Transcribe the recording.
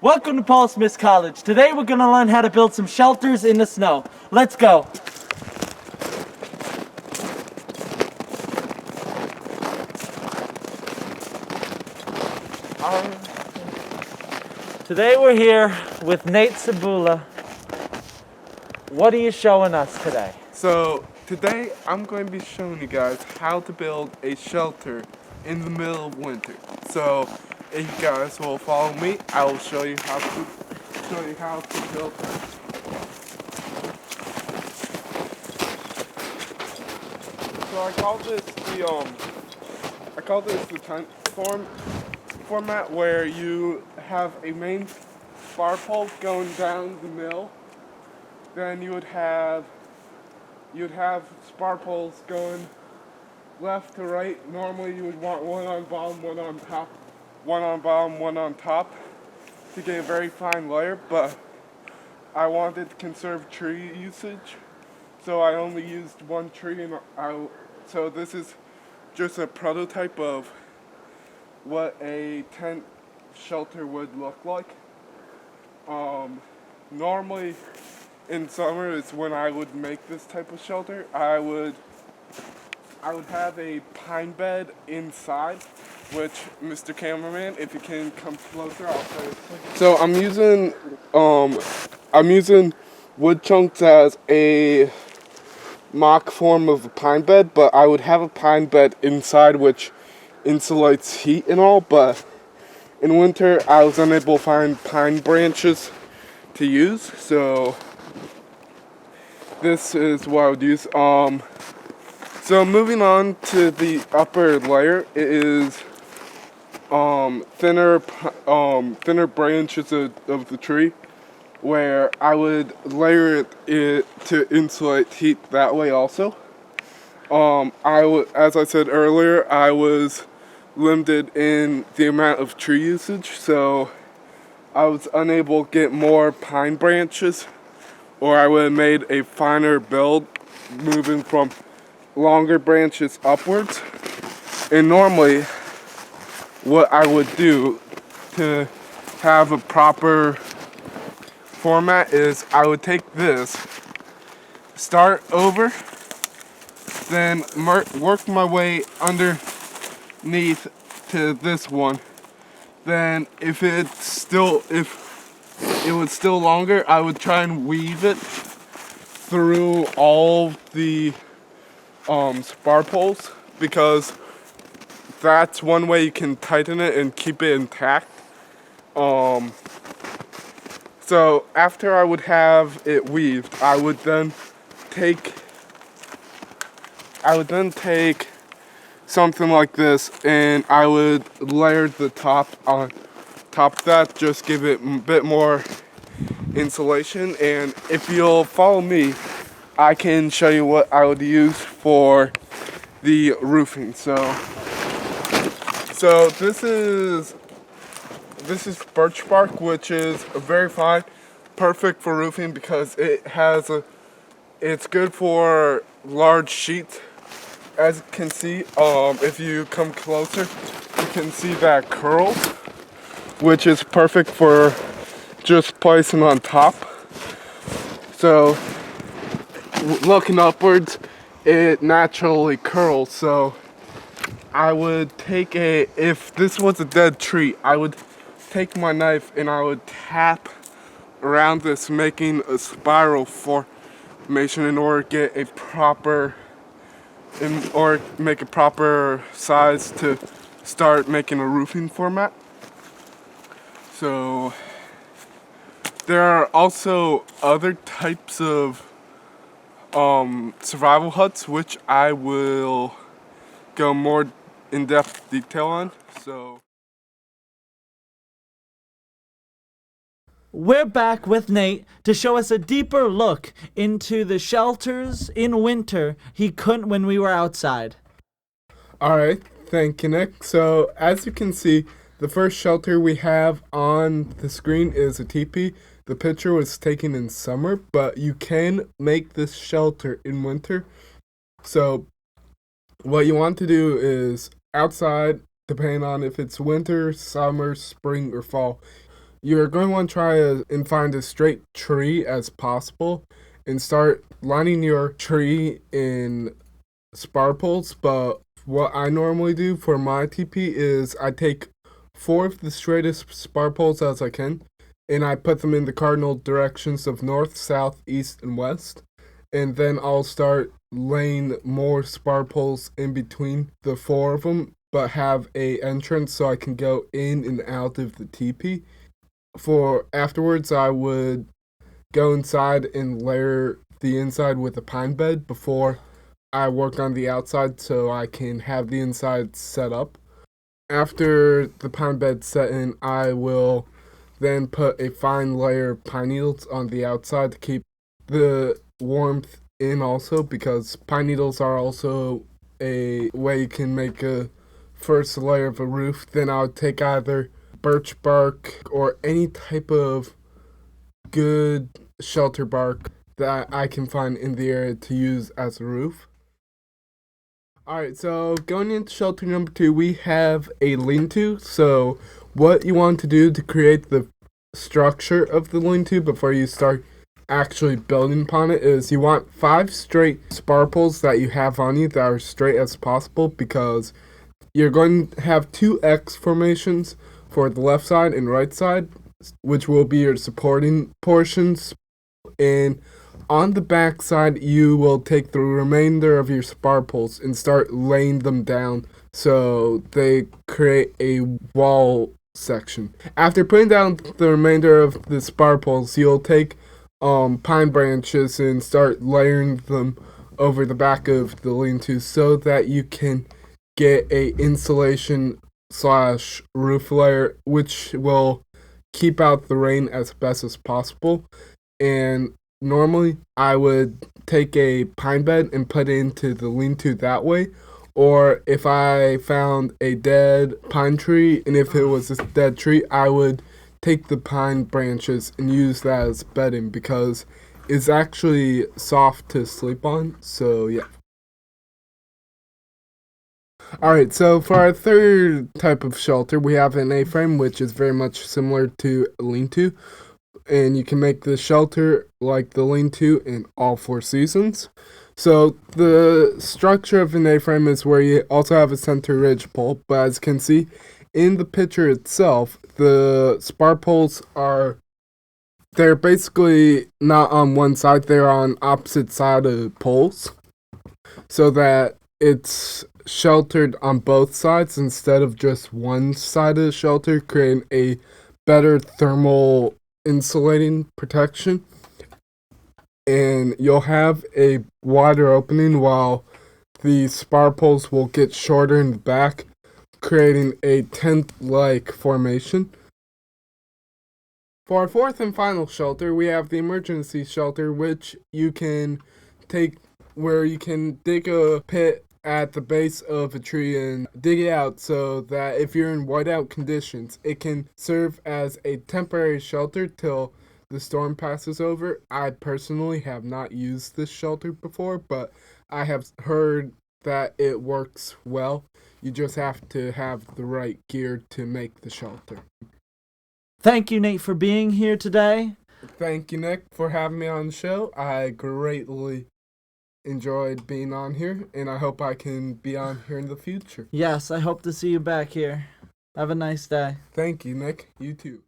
Welcome to Paul Smith College. Today we're going to learn how to build some shelters in the snow. Let's go. Today we're here with Nate Sabula. What are you showing us today? So today I'm going to be showing you guys how to build a shelter in the middle of winter. So if you guys will follow me, I will show you how to build it. So I call this the tent format where you have a main spar pole going down the middle. Then you'd have spar poles going left to right. Normally you would want one on bottom, one on top, one on bottom, one on top to get a very fine layer, but I wanted to conserve tree usage, so I only used one tree, so this is just a prototype of what a tent shelter would look like. Normally in summer is when I would make this type of shelter. I would have a pine bed inside, which Mr. Cameraman, if you can come closer, I'll show you. So I'm using wood chunks as a mock form of a pine bed, but I would have a pine bed inside which insulates heat and all, but in winter I was unable to find pine branches to use, so this is what I would use. So moving on to the upper layer, it is thinner branches of the tree, where I would layer it to insulate heat that way also. As I said earlier, I was limited in the amount of tree usage, so I was unable to get more pine branches, or I would have made a finer build moving from longer branches upwards. And normally what I would do to have a proper format is I would take this, start over, then work my way underneath to this one. Then if it was still longer, I would try and weave it through all the spar poles, because that's one way you can tighten it and keep it intact. So after I would have it weaved, I would then take something like this, and I would layer the top on top of that, just give it a bit more insulation. And if you'll follow me, I can show you what I would use for the roofing. So this is birch bark, which is very fine, perfect for roofing because it's good for large sheets. As you can see, if you come closer, you can see that curls, which is perfect for just placing on top. So looking upwards, it naturally curls. So I would if this was a dead tree, I would take my knife and I would tap around this, making a spiral formation in order to get a proper make a proper size to start making a roofing format. So there are also other types of survival huts, which I will go more in-depth detail on. So We're back with Nate to show us a deeper look into the shelters in winter he couldn't when we were outside. alright, thank you, Nick. So as you can see, the first shelter we have on the screen is a teepee. The picture was taken in summer, but you can make this shelter in winter. So what you want to do is outside, depending on if it's winter, summer, spring, or fall, You're going to want to try and find as straight tree as possible and start lining your tree in spar poles. But what I normally do for my TP is I take 4 of the straightest spar poles as I can, and I put them in the cardinal directions of north, south, east, and west. And then I'll start laying more spar poles in between the 4 of them, but have a entrance so I can go in and out of the teepee. For afterwards, I would go inside and layer the inside with a pine bed before I work on the outside so I can have the inside set up. After the pine bed's set in, I will then put a fine layer of pine needles on the outside to keep the warmth in also, because pine needles are also a way you can make a first layer of a roof. Then I'll take either birch bark or any type of good shelter bark that I can find in the area to use as a roof. Alright, so going into shelter number 2, we have a lean-to. So what you want to do to create the structure of the lean-to before you start actually building upon it is you want 5 straight spar poles that you have on you that are straight as possible, because you're going to have 2 X formations for the left side and right side, which will be your supporting portions. And on the back side, you will take the remainder of your spar poles and start laying them down so they create a wall section. After putting down the remainder of the spar poles, you'll take pine branches and start layering them over the back of the lean-to so that you can get a insulation / roof layer, which will keep out the rain as best as possible. And normally I would take a pine bed and put it into the lean-to that way. Or if I found a dead pine tree, and if it was a dead tree, I would take the pine branches and use that as bedding, because it's actually soft to sleep on. So yeah. Alright, so for our third type of shelter, we have an A-frame, which is very much similar to a lean-to. And you can make the shelter like the lean-to in all 4 seasons. So the structure of an A-frame is where you also have a center ridge pole, but as you can see in the picture itself, the spar poles they're basically not on one side, they're on opposite side of poles, so that it's sheltered on both sides instead of just one side of the shelter, creating a better thermal insulating protection. And you'll have a wider opening while the spar poles will get shorter in the back, creating a tent-like formation. For our fourth and final shelter, we have the emergency shelter, which you can take where you can dig a pit at the base of a tree and dig it out so that if you're in whiteout conditions, it can serve as a temporary shelter till the storm passes over. I personally have not used this shelter before, but I have heard that it works well. You just have to have the right gear to make the shelter. Thank you, Nate, for being here today. Thank you, Nick, for having me on the show. I greatly enjoyed being on here, and I hope I can be on here in the future. Yes, I hope to see you back here. Have a nice day. Thank you, Nick. You too.